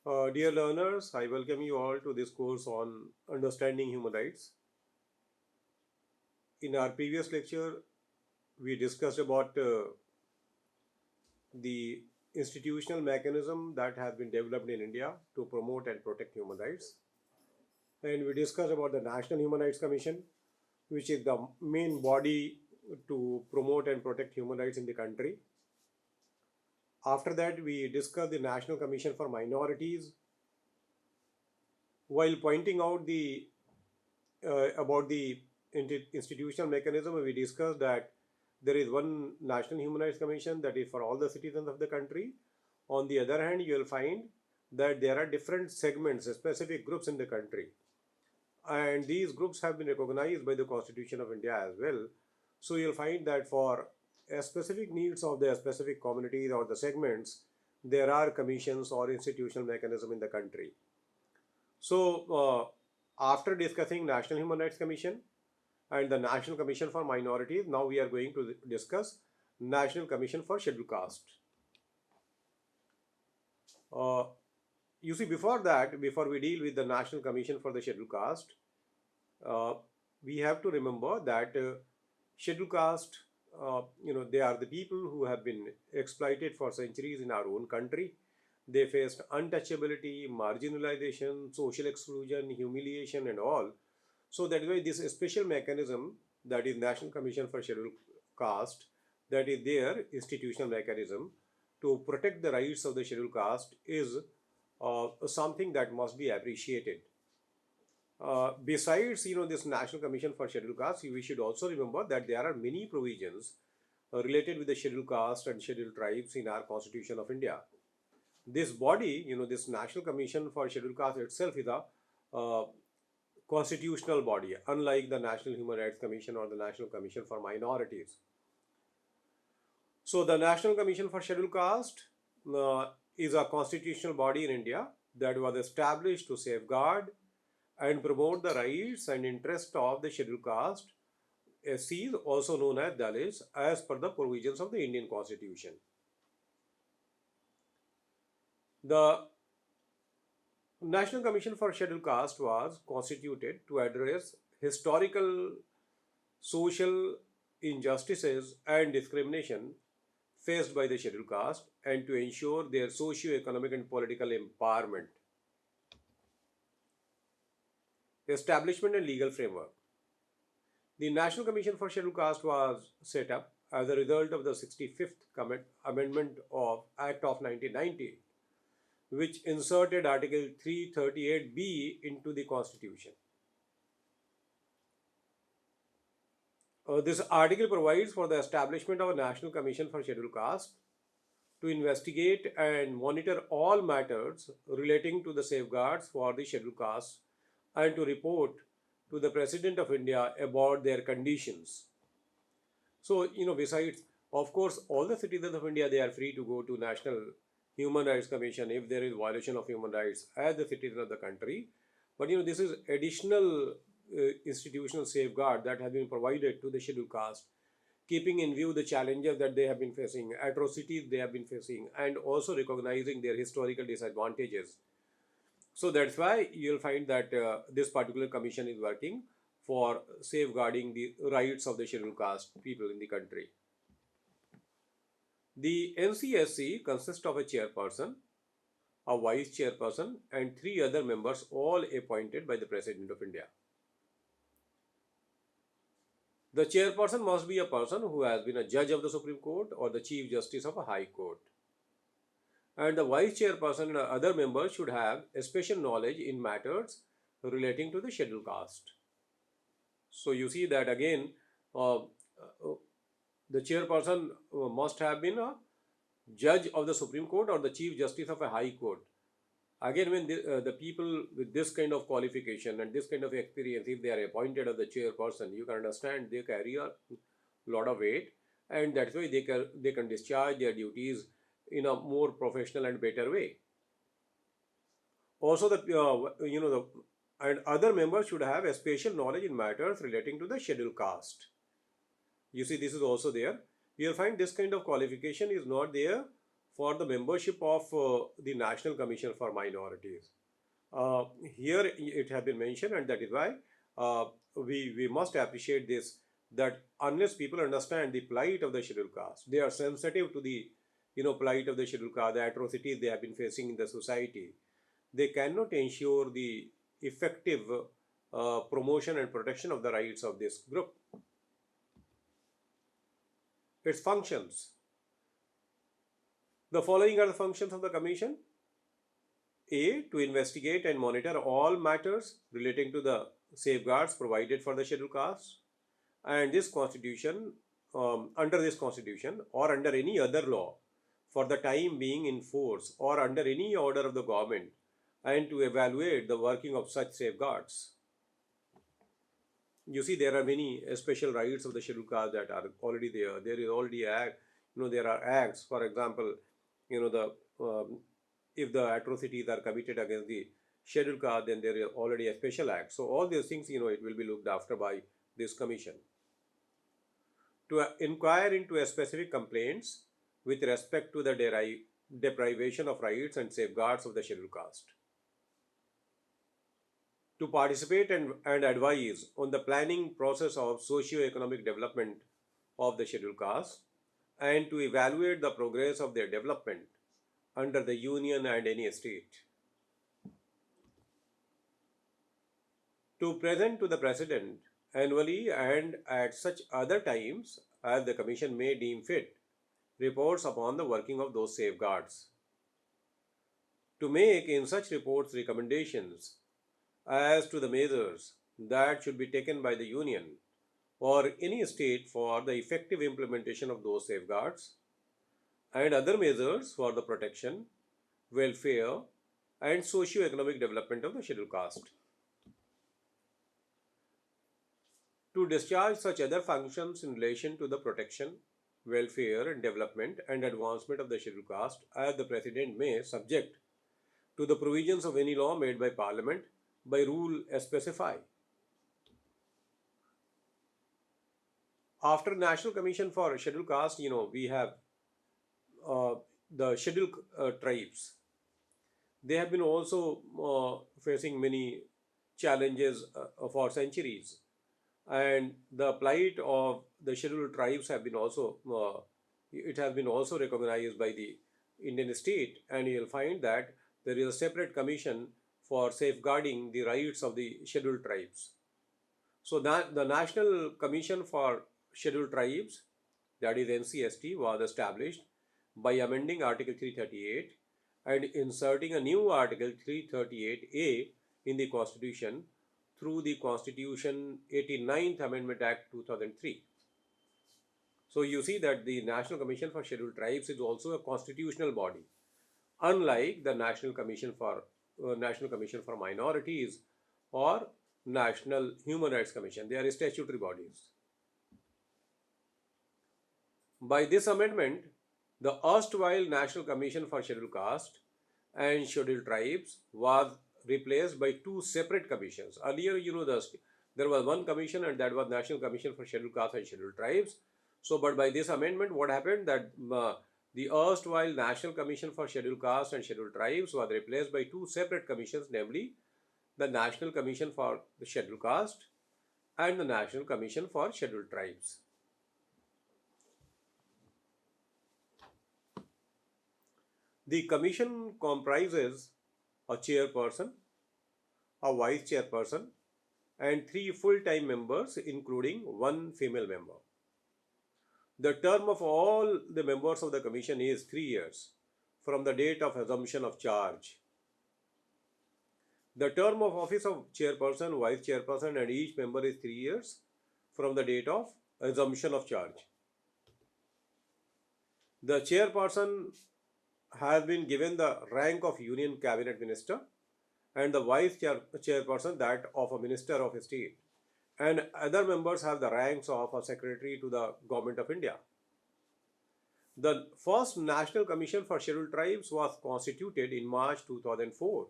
Dear learners, I welcome you all to this course on understanding human rights. In our previous lecture, we discussed about the institutional mechanism that has been developed in India to promote and protect human rights. And we discussed about the National Human Rights Commission, which is the main body to promote and protect human rights in the country. After that, we discussed the National Commission for Minorities while pointing out the about the institutional mechanism. We discussed that there is one National Human Rights Commission that is for all the citizens of the country. On the other hand, you will find that there are different segments, specific groups in the country, and these groups have been recognized by the Constitution of India as well. So you'll find that for a specific needs of the specific communities or the segments, there are commissions or institutional mechanism in the country. So, after discussing National Human Rights Commission and the National Commission for Minorities, now we are going to discuss National Commission for Scheduled Caste. Uh, you see, before that, before we deal with the National Commission for the Scheduled Caste, uh, we have to remember that Scheduled Caste, they are the people who have been exploited for centuries in our own country. They faced untouchability, marginalization, social exclusion, humiliation, and all. So that is why this special mechanism, that is National Commission for Scheduled Caste, that is their institutional mechanism to protect the rights of the scheduled caste, is something that must be appreciated. Besides, this National Commission for Scheduled Caste, we should also remember that there are many provisions related with the scheduled caste and scheduled tribes in our Constitution of India. This body, this National Commission for Scheduled Caste itself is a uh, constitutional body, unlike the National Human Rights Commission or the National Commission for Minorities. So, the National Commission for Scheduled Caste is a constitutional body in India that was established to safeguard and promote the rights and interests of the scheduled caste, SCs, also known as Dalits, as per the provisions of the Indian Constitution. The National Commission for Scheduled Caste was constituted to address historical social injustices and discrimination faced by the scheduled caste and to ensure their socio-economic and political empowerment. Establishment and legal framework. The National Commission for Scheduled Caste was set up as a result of the 65th Amendment of Act of 1990, which inserted Article 338B into the Constitution. This article provides for the establishment of a National Commission for Scheduled Caste to investigate and monitor all matters relating to the safeguards for the scheduled caste and to report to the President of India about their conditions. So, besides, of course, all the citizens of India, they are free to go to National Human Rights Commission if there is violation of human rights as the citizen of the country. But, this is additional institutional safeguard that has been provided to the scheduled caste, keeping in view the challenges that they have been facing, atrocities they have been facing, and also recognizing their historical disadvantages. So that's why you'll find that this particular commission is working for safeguarding the rights of the scheduled caste people in the country. The NCSC consists of a chairperson, a vice chairperson, and three other members, all appointed by the President of India. The chairperson must be a person who has been a judge of the Supreme Court or the Chief Justice of a High Court. And the vice chairperson and other members should have a special knowledge in matters relating to the scheduled caste. So you see that again, the chairperson must have been a judge of the Supreme Court or the Chief Justice of a High Court. Again, when the people with this kind of qualification and this kind of experience, if they are appointed as the chairperson, you can understand they carry a lot of weight, and that's why they can discharge their duties in a more professional and better way. Also, and other members should have a special knowledge in matters relating to the scheduled caste. You see, this is also there. You'll find this kind of qualification is not there for the membership of the National Commission for Minorities. Uh, Here it has been mentioned, and that is why uh, we must appreciate this, that unless people understand the plight of the scheduled caste, they are sensitive to the plight of the scheduled caste, the atrocities they have been facing in the society. They cannot ensure the effective promotion and protection of the rights of this group. Its functions. The following are the functions of the Commission. A. To investigate and monitor all matters relating to the safeguards provided for the scheduled caste, and this constitution, under this constitution or under any other law for the time being in force or under any order of the government, and to evaluate the working of such safeguards. You see, there are many special rights of the scheduled caste that are already there. There is already act, there are acts. For example, the if the atrocities are committed against the scheduled caste, then there is already a special act. So all these things, it will be looked after by this commission. To inquire into a specific complaints with respect to the deprivation of rights and safeguards of the scheduled caste. To participate and advise on the planning process of socio-economic development of the scheduled caste, and to evaluate the progress of their development under the union and any state. To present to the President annually and at such other times as the Commission may deem fit reports upon the working of those safeguards. To make in such reports recommendations as to the measures that should be taken by the Union or any state for the effective implementation of those safeguards, and other measures for the protection, welfare, and socio-economic development of the scheduled caste. To discharge such other functions in relation to the protection, welfare, and development and advancement of the scheduled caste as the President may, subject to the provisions of any law made by Parliament by rule specify. After National Commission for Scheduled Caste, we have the scheduled tribes. They have been also facing many challenges for centuries, and the plight of the scheduled tribes have been also it has been also recognized by the Indian state, and you'll find that there is a separate commission for safeguarding the rights of the scheduled tribes. So that the National Commission for Scheduled Tribes, that is NCST, was established by amending Article 338 and inserting a new Article 338A in the Constitution through the Constitution 89th Amendment Act 2003. So you see that the National Commission for Scheduled Tribes is also a constitutional body, unlike the National Commission for Minorities or National Human Rights Commission. They are statutory bodies. By this amendment, the erstwhile National Commission for Scheduled Caste and Scheduled Tribes was replaced by two separate commissions. Earlier, there was one commission, and that was National Commission for Scheduled Caste and Scheduled Tribes. So, but by this amendment, what happened that the erstwhile National Commission for Scheduled Caste and Scheduled Tribes was replaced by two separate commissions, namely the National Commission for the Scheduled Caste and the National Commission for Scheduled Tribes. The commission comprises a chairperson, a vice chairperson, and 3 full-time members, including 1 female member. The term of all the members of the commission is 3 years from the date of assumption of charge. The term of office of chairperson, vice chairperson, and each member is 3 years from the date of assumption of charge. The chairperson has been given the rank of Union Cabinet Minister, and the vice chairperson that of a Minister of State, and other members have the ranks of a Secretary to the Government of India. The first National Commission for Scheduled Tribes was constituted in March 2004.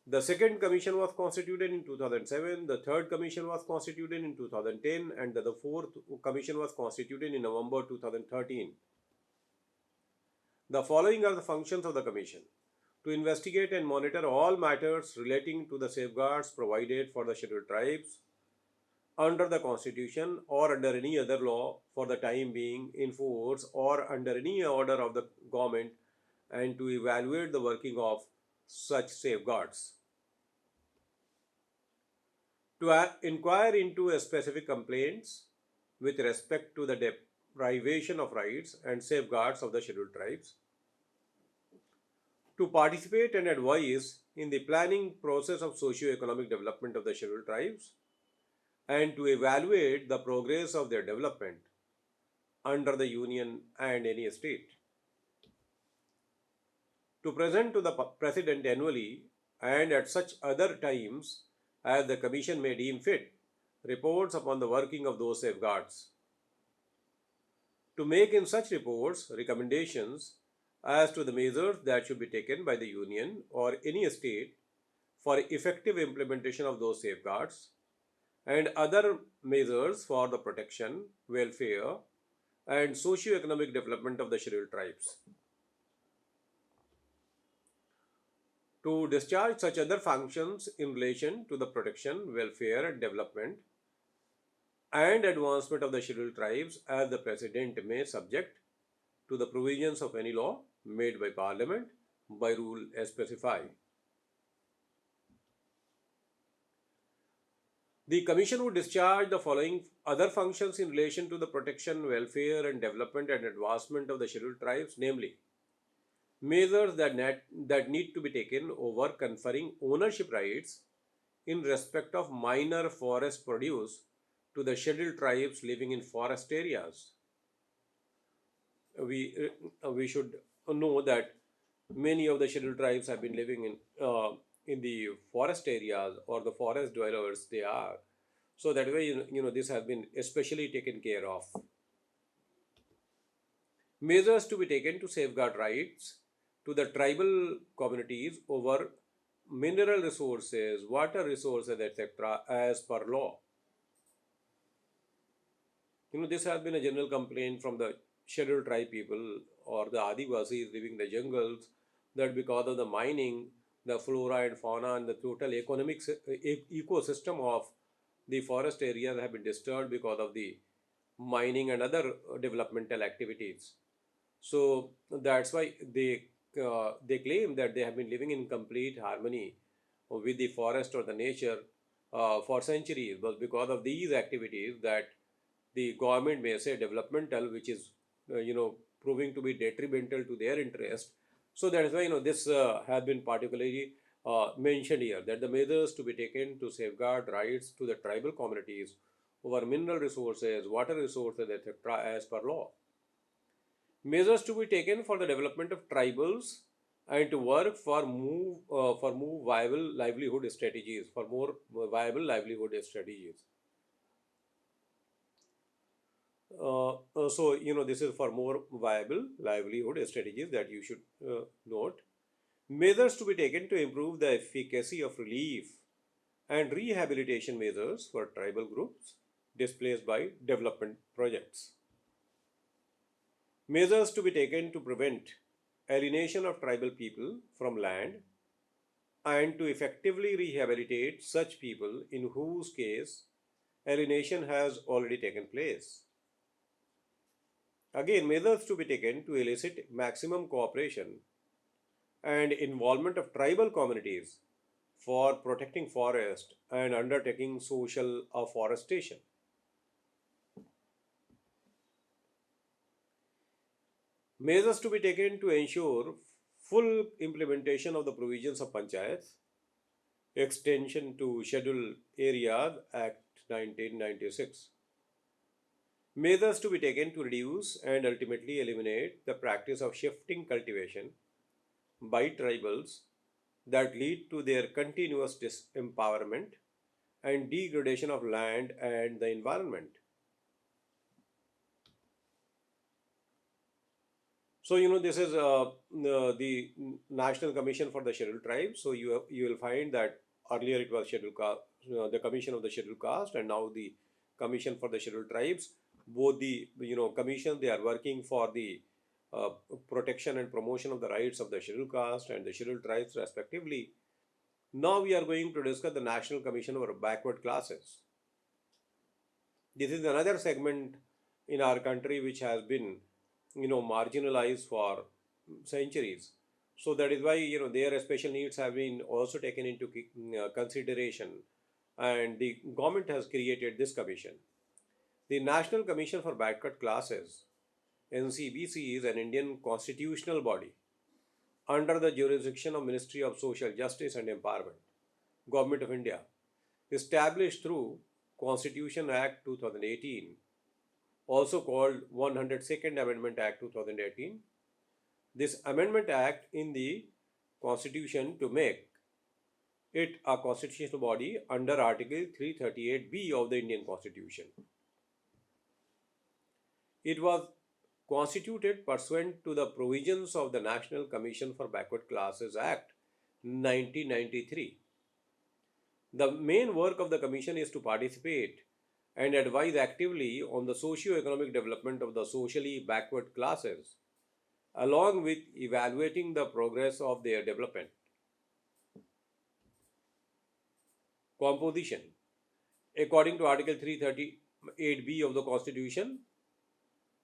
The second commission was constituted in 2007, the third commission was constituted in 2010, and the fourth commission was constituted in November 2013. The following are the functions of the Commission: to investigate and monitor all matters relating to the safeguards provided for the scheduled tribes under the Constitution or under any other law for the time being in force or under any order of the government, and to evaluate the working of such safeguards. To inquire into a specific complaints with respect to the deprivation of rights and safeguards of the scheduled tribes, to participate and advise in the planning process of socio-economic development of the scheduled tribes, and to evaluate the progress of their development under the union and any state, to present to the president annually and at such other times as the commission may deem fit reports upon the working of those safeguards, to make in such reports recommendations as to the measures that should be taken by the union or any state for effective implementation of those safeguards, and other measures for the protection, welfare, and socio-economic development of the scheduled tribes. To discharge such other functions in relation to the protection, welfare, and development and advancement of the scheduled tribes as the President may, subject to the provisions of any law made by Parliament by rule as specified. The Commission would discharge the following other functions in relation to the protection, welfare, and development and advancement of the scheduled tribes, namely: measures that need to be taken over conferring ownership rights in respect of minor forest produce to the scheduled tribes living in forest areas. We should know that many of the scheduled tribes have been living in the forest areas, or the forest dwellers they are. So that way, this has been especially taken care of. Measures to be taken to safeguard rights to the tribal communities over mineral resources, water resources, etc., as per law. This has been a general complaint from the scheduled tribe people or the Adivasis living in the jungles, that because of the mining, the flora and fauna and the total economic ecosystem of the forest areas have been disturbed because of the mining and other developmental activities. So that's why they claim that they have been living in complete harmony with the forest or the nature for centuries. But because of these activities that the government may say developmental, which is proving to be detrimental to their interest. So that is why this has been particularly mentioned here, that the measures to be taken to safeguard rights to the tribal communities over mineral resources, water resources, etc., as per law. Measures to be taken for the development of tribals and to work for more viable livelihood strategies, So this is for more viable livelihood strategies that you should note. Measures to be taken to improve the efficacy of relief and rehabilitation measures for tribal groups displaced by development projects. Measures to be taken to prevent alienation of tribal people from land and to effectively rehabilitate such people in whose case alienation has already taken place. Again, measures to be taken to elicit maximum cooperation and involvement of tribal communities for protecting forest and undertaking social afforestation. Measures to be taken to ensure full implementation of the provisions of Panchayats, extension to Scheduled Areas Act 1996. Measures to be taken to reduce and ultimately eliminate the practice of shifting cultivation by tribals that lead to their continuous disempowerment and degradation of land and the environment. So this is the National Commission for the Scheduled Tribes. So you will find that earlier it was the Commission of the Scheduled Caste, and now the Commission for the Scheduled Tribes. Both the commission, they are working for the uh, protection and promotion of the rights of the scheduled caste and the scheduled tribes respectively. Now we are going to discuss the National Commission for Backward Classes. This is another segment in our country which has been, marginalized for centuries. So that is why, their special needs have been also taken into consideration, and the government has created this commission. The National Commission for Backward Classes, NCBC, is an Indian constitutional body under the jurisdiction of Ministry of Social Justice and Empowerment, Government of India, established through Constitution Act 2018, also called 102nd Amendment Act 2018. This Amendment Act in the Constitution to make it a constitutional body under Article 338B of the Indian Constitution. It was constituted pursuant to the provisions of the National Commission for Backward Classes Act 1993. The main work of the Commission is to participate and advise actively on the socio-economic development of the socially backward classes, along with evaluating the progress of their development. Composition. According to Article 338B of the Constitution,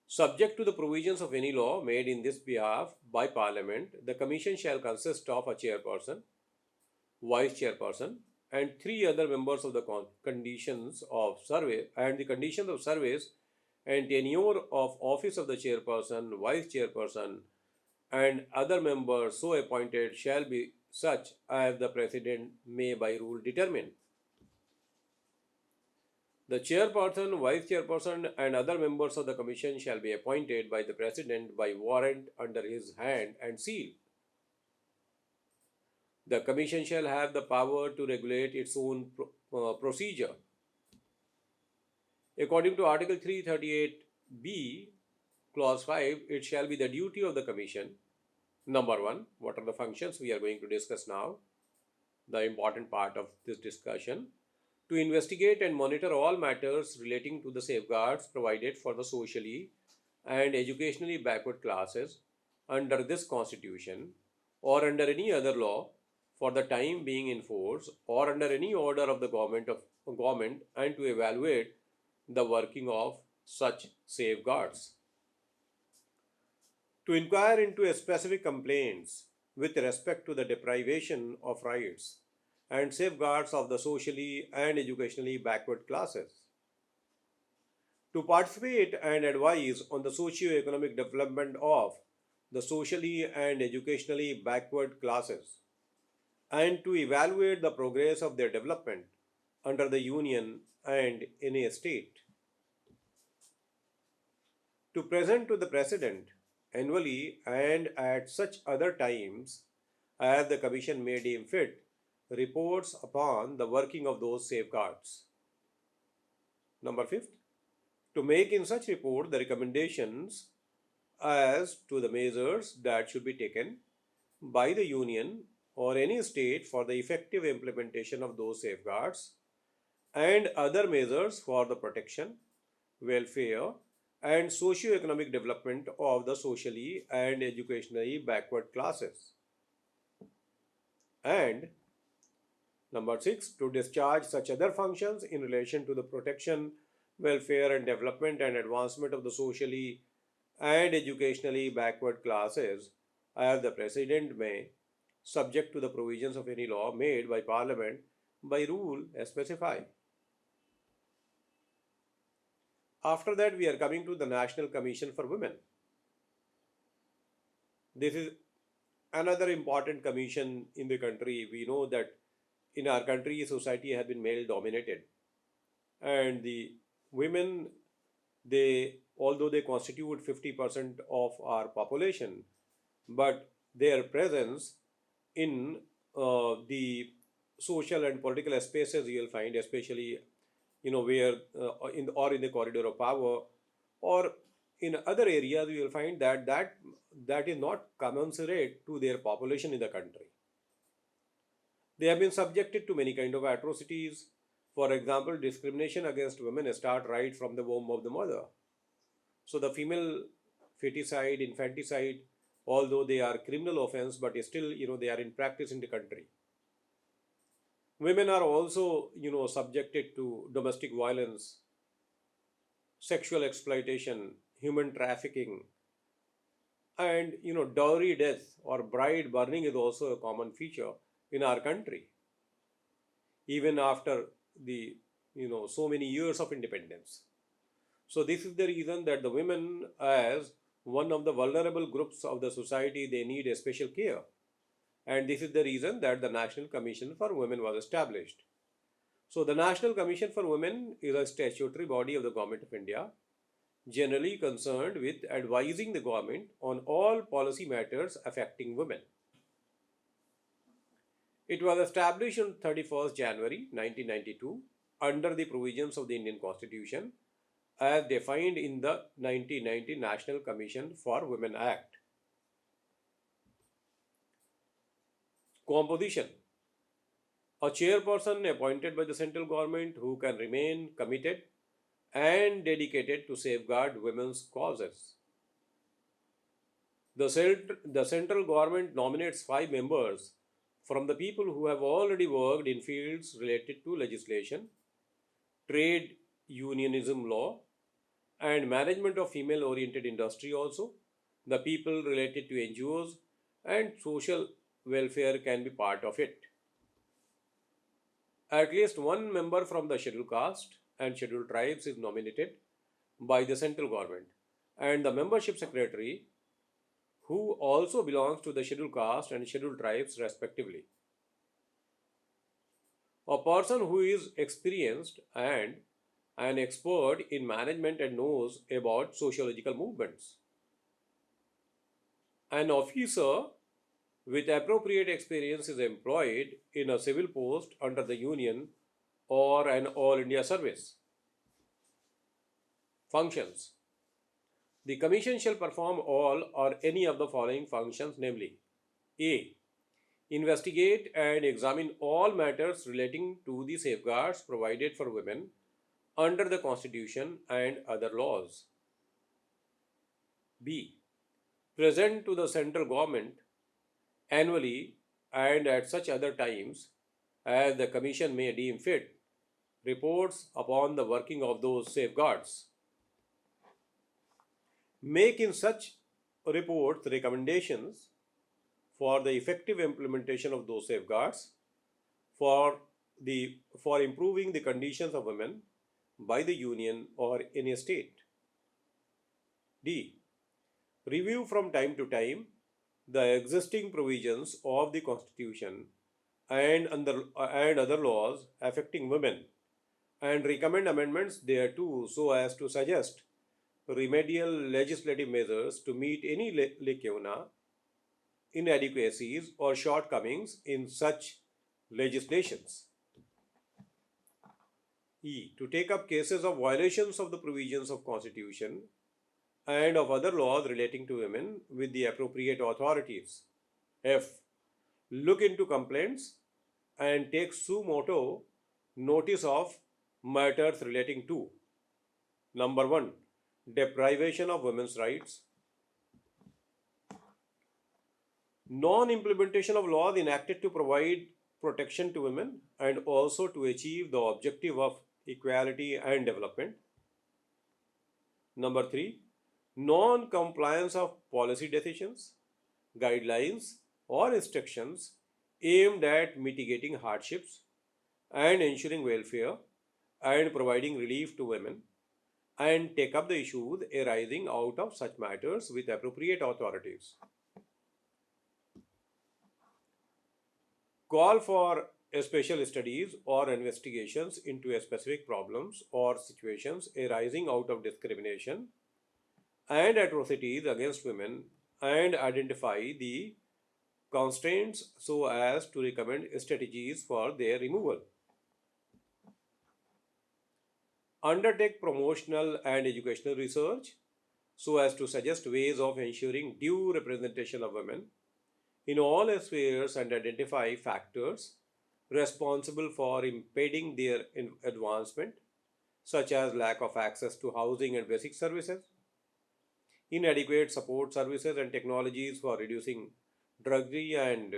subject to the provisions of any law made in this behalf by Parliament, the Commission shall consist of a chairperson, vice chairperson, and 3 other members of the conditions of service and the conditions of service and tenure of office of the chairperson, vice chairperson, and other members so appointed shall be such as the President may by rule determine. The chairperson, vice chairperson, and other members of the Commission shall be appointed by the President by warrant under his hand and seal. The Commission shall have the power to regulate its own procedure. According to Article 338B, Clause 5, it shall be the duty of the Commission. Number 1, what are the functions we are going to discuss now? The important part of this discussion. To investigate and monitor all matters relating to the safeguards provided for the socially and educationally backward classes under this Constitution or under any other law for the time being in force or under any order of the government and to evaluate the working of such safeguards. To inquire into specific complaints with respect to the deprivation of rights and safeguards of the socially and educationally backward classes. To participate and advise on the socio-economic development of the socially and educationally backward classes, and to evaluate the progress of their development under the Union and in a state. To present to the President annually and at such other times as the Commission may deem fit reports upon the working of those safeguards. Number 5, to make in such report the recommendations as to the measures that should be taken by the Union or any state for the effective implementation of those safeguards and other measures for the protection, welfare, and socio-economic development of the socially and educationally backward classes. And number 6, to discharge such other functions in relation to the protection, welfare, and development and advancement of the socially and educationally backward classes as the President may, subject to the provisions of any law made by Parliament by rule as specified. After that, we are coming to the National Commission for Women. This is another important commission in the country. We know that in our country, society has been male dominated, and the women, although they constitute 50% of our population, but their presence in the social and political spaces you will find, especially where in the corridor of power or in other areas, you will find that is not commensurate to their population in the country. They have been subjected to many kind of atrocities. For example, discrimination against women start right from the womb of the mother. So the feticide, infanticide, although they are criminal offense, but still, they are in practice in the country. Women are also, subjected to domestic violence, sexual exploitation, human trafficking, and, dowry death or bride burning is also a common feature in our country, even after the, so many years of independence. So this is the reason that the women, as one of the vulnerable groups of the society, they need a special care. And this is the reason that the National Commission for Women was established. So the National Commission for Women is a statutory body of the Government of India, generally concerned with advising the government on all policy matters affecting women. It was established on 31st January 1992 under the provisions of the Indian Constitution as defined in the 1990 National Commission for Women Act. Composition: a chairperson appointed by the central government who can remain committed and dedicated to safeguard women's causes. The central government nominates 5 members from the people who have already worked in fields related to legislation, trade unionism law, and management of female-oriented industry also. The people related to NGOs and social welfare can be part of it. At least one member from the scheduled caste and scheduled tribes is nominated by the central government, and the membership secretary, who also belongs to the scheduled caste and scheduled tribes respectively. A person who is experienced and an expert in management and knows about sociological movements. An officer with appropriate experience is employed in a civil post under the union or an all India service. Functions: the Commission shall perform all or any of the following functions, namely: A. Investigate and examine all matters relating to the safeguards provided for women under the Constitution and other laws. B. Present to the central government annually and at such other times as the Commission may deem fit reports upon the working of those safeguards. Make in such reports recommendations for the effective implementation of those safeguards, for improving the conditions of women by the union or any state. D. Review from time to time the existing provisions of the Constitution and other laws affecting women and recommend amendments thereto so as to suggest remedial legislative measures to meet any lacuna, inadequacies or shortcomings in such legislations. E. To take up cases of violations of the provisions of Constitution and of other laws relating to women with the appropriate authorities. F. Look into complaints and take suo motu notice of matters relating to: number 1. Deprivation of women's rights, non-implementation of laws enacted to provide protection to women and also to achieve the objective of equality and development. Number 3. Non-compliance of policy decisions, guidelines or instructions aimed at mitigating hardships and ensuring welfare and providing relief to women, and take up the issues arising out of such matters with appropriate authorities. Call for special studies or investigations into specific problems or situations arising out of discrimination and atrocities against women and identify the constraints so as to recommend strategies for their removal. Undertake promotional and educational research so as to suggest ways of ensuring due representation of women in all spheres and identify factors responsible for impeding their advancement, such as lack of access to housing and basic services, inadequate support services and technologies for reducing drudgery and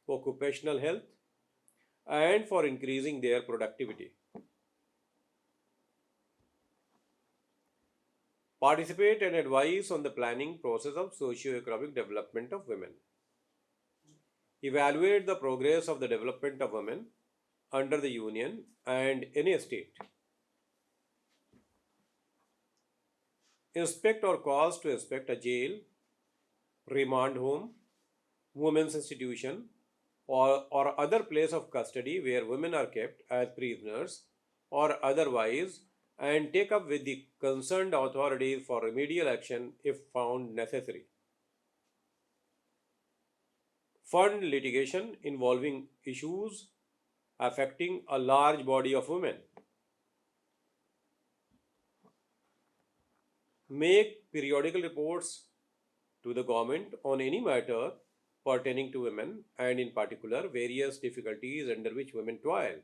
occupational health, and for increasing their productivity. Participate and advise on the planning process of socio-economic development of women. Evaluate the progress of the development of women under the union and any state. Inspect or cause to inspect a jail, remand home, women's institution, or other place of custody where women are kept as prisoners or otherwise, and take up with the concerned authorities for remedial action if found necessary. Fund litigation involving issues affecting a large body of women. Make periodical reports to the government on any matter pertaining to women, and in particular various difficulties under which women toil,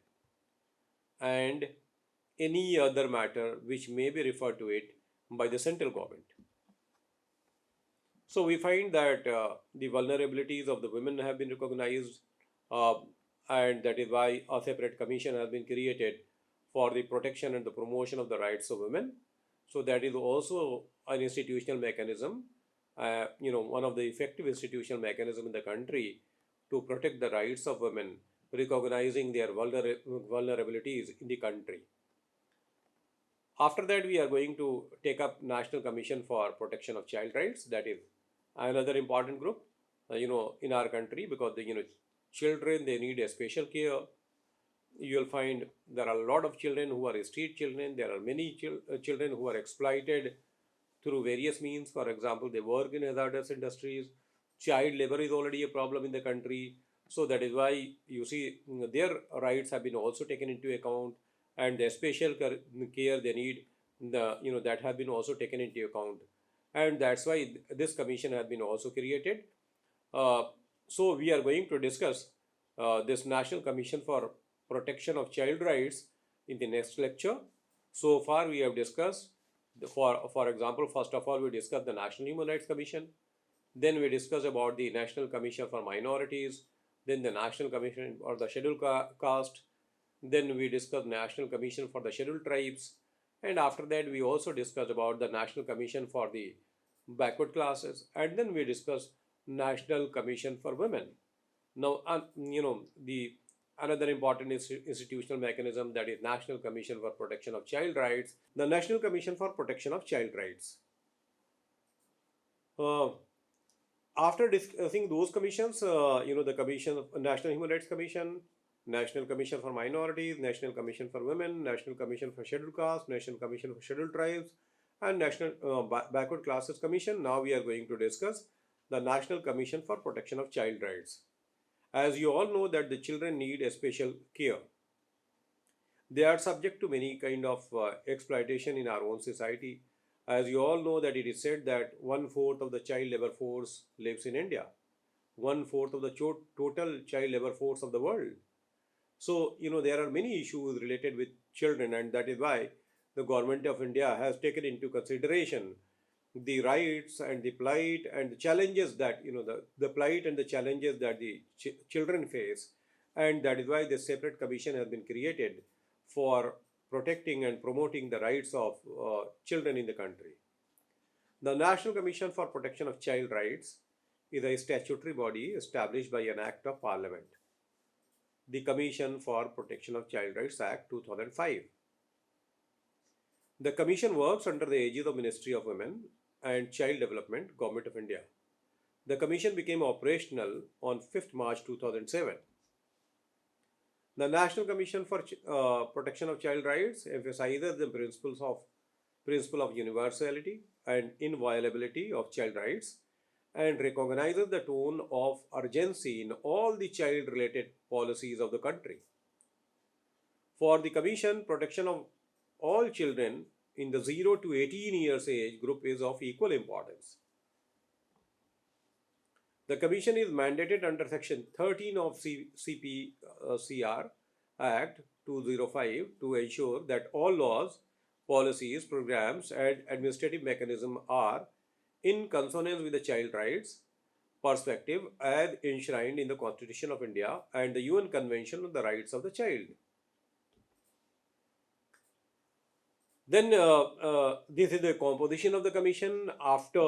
and any other matter which may be referred to it by the central government. So we find that the vulnerabilities of the women have been recognized, uh, and that is why a separate commission has been created for the protection and the promotion of the rights of women. So that is also an institutional mechanism, one of the effective institutional mechanism in the country to protect the rights of women, recognizing their vulnerabilities in the country. After that, we are going to take up National Commission for Protection of Child Rights. That is another important group, in our country, because children, they need a special care. You will find there are a lot of children who are street children. There are many children who are exploited through various means. For example, they work in hazardous industries. Child labor is already a problem in the country. So that is why you see their rights have been also taken into account, and the special care they need, that have been also taken into account, and that's why this commission has been also created. Uh, so we are going to discuss this National Commission for Protection of Child Rights in the next lecture. So far we have discussed for example, first of all we discussed the National Human Rights Commission, then we discussed about the National Commission for Minorities, then the National Commission for the Scheduled Caste, then we discussed National Commission for the Scheduled Tribes, and after that we also discussed about the National Commission for the Backward Classes, and then we discussed National Commission for Women. Now, the another important institutional mechanism, that is National Commission for Protection of Child Rights. The National Commission for Protection of Child Rights. Uh, After discussing those commissions, the Commission of National Human Rights Commission, National Commission for Minorities, National Commission for Women, National Commission for Scheduled Caste, National Commission for Scheduled Tribes, and National Backward Classes Commission. Now we are going to discuss the National Commission for Protection of Child Rights. As you all know that the children need a special care. They are subject to many kind of exploitation in our own society. As you all know that it is said that 1/4 of the child labor force lives in India. 1/4 of the total child labor force of the world. So, there are many issues related with children, and that is why the government of India has taken into consideration the rights and the plight and the challenges that, the plight and the challenges that the children face. And that is why the separate commission has been created for protecting and promoting the rights of children in the country. The National Commission for Protection of Child Rights is a statutory body established by an Act of Parliament, the Commission for Protection of Child Rights Act 2005. The Commission works under the aegis of Ministry of Women and Child Development, Government of India. The Commission became operational on 5th March 2007. The National Commission for Protection of Child Rights emphasizes the principle of universality and inviolability of child rights, and recognizes the tone of urgency in all the child-related policies of the country. For the Commission, protection of all children in the 0 to 18 years age group is of equal importance. The Commission is mandated under Section 13 of CPCR Act 205 to ensure that all laws, policies, programs, and administrative mechanisms are in consonance with the child rights perspective as enshrined in the Constitution of India and the UN Convention on the Rights of the Child. Then this is the composition of the commission. After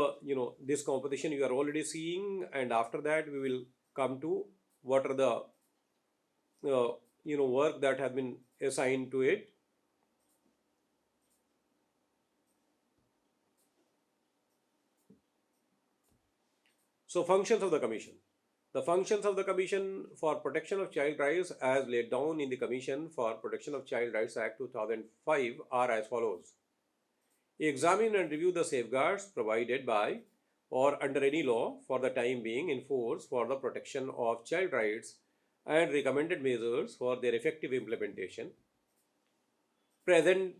this composition you are already seeing, and after that we will come to what are the work that have been assigned to it. So functions of the commission. The functions of the Commission for Protection of Child Rights as laid down in the Commission for Protection of Child Rights Act 2005 are as follows. Examine and review the safeguards provided by or under any law for the time being in force for the protection of child rights and recommended measures for their effective implementation. Present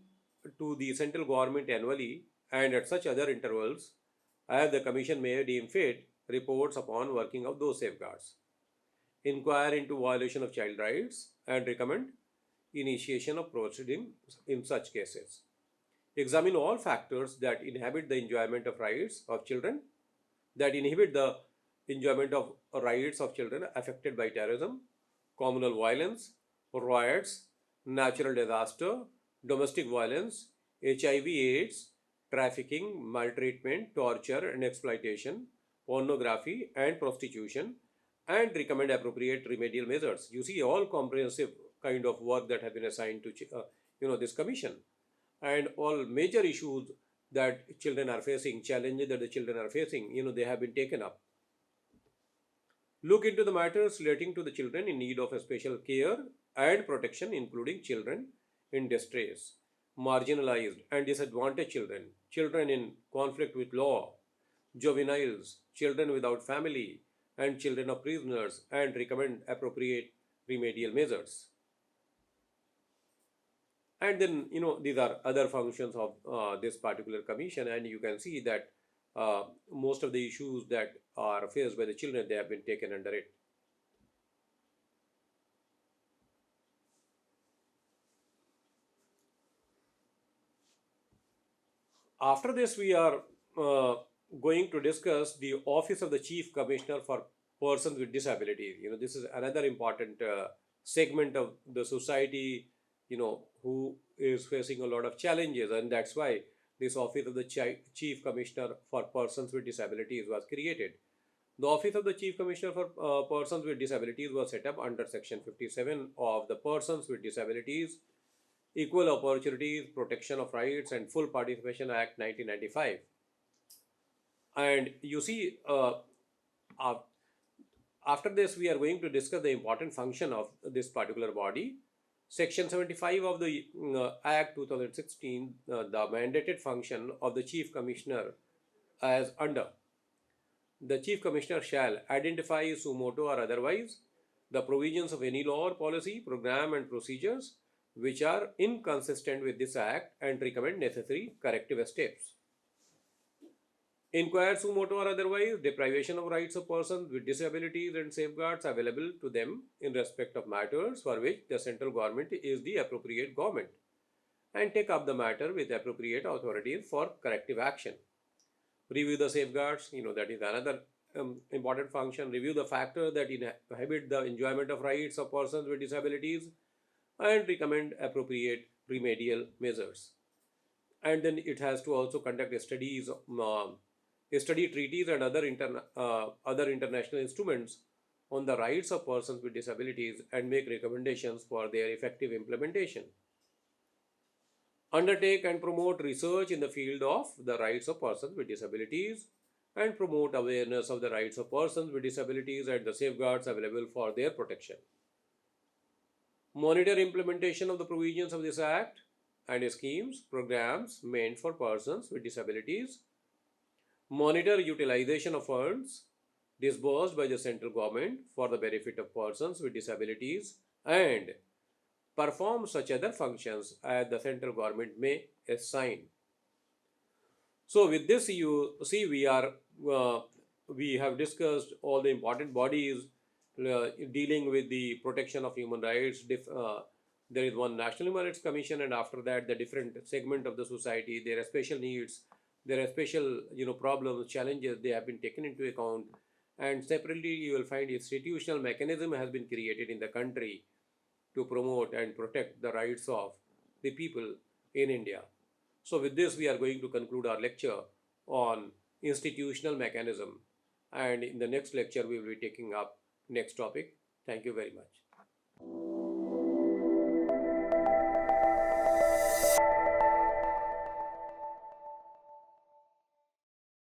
to the central government annually and at such other intervals as the Commission may deem fit reports upon working of those safeguards. Inquire into violation of child rights and recommend initiation of proceedings in such cases. Examine all factors that inhibit the enjoyment of rights of children, affected by terrorism, communal violence, riots, natural disaster, domestic violence, HIV/AIDS, trafficking, maltreatment, torture and exploitation, pornography and prostitution, and recommend appropriate remedial measures. You see all comprehensive kind of work that have been assigned to this commission, and all major issues that children are facing, challenges that the children are facing, they have been taken up. Look into the matters relating to the children in need of a special care and protection, including children in distress, marginalized and disadvantaged children, children in conflict with law, juveniles, children without family, and children of prisoners, and recommend appropriate remedial measures. And then, these are other functions of this particular commission, and you can see that most of the issues that are faced by the children, they have been taken under it. After this, we are going to discuss the Office of the Chief Commissioner for Persons with Disabilities. This is another important segment of the society, who is facing a lot of challenges, and that's why this Office of the Chief Commissioner for Persons with Disabilities was created. The Office of the Chief Commissioner for Persons with Disabilities was set up under Section 57 of the Persons with Disabilities, Equal Opportunities, Protection of Rights and Full Participation Act 1995. And you see, after this, we are going to discuss the important function of this particular body. Section 75 of the Act 2016, the mandated function of the Chief Commissioner as under. The Chief Commissioner shall identify suo motu or otherwise the provisions of any law or policy, program and procedures which are inconsistent with this Act and recommend necessary corrective steps. Inquire suo motu or otherwise deprivation of rights of persons with disabilities and safeguards available to them in respect of matters for which the central government is the appropriate government, and take up the matter with appropriate authorities for corrective action. Review the safeguards, that is another important function. Review the factors that inhibit the enjoyment of rights of persons with disabilities and recommend appropriate remedial measures. And then it has to also conduct studies, study treaties and other international instruments on the rights of persons with disabilities and make recommendations for their effective implementation. Undertake and promote research in the field of the rights of persons with disabilities and promote awareness of the rights of persons with disabilities and the safeguards available for their protection. Monitor implementation of the provisions of this Act and schemes, programs meant for persons with disabilities. Monitor utilization of funds disbursed by the central government for the benefit of persons with disabilities and perform such other functions as the central government may assign. So with this, you see, we have discussed all the important bodies dealing with the protection of human rights. There is one National Human Rights Commission, and after that the different segment of the society, their special needs, There are special, problems, challenges, they have been taken into account. And separately, you will find institutional mechanism has been created in the country to promote and protect the rights of the people in India. So, with this, we are going to conclude our lecture on institutional mechanism. And in the next lecture, we will be taking up next topic. Thank you very much.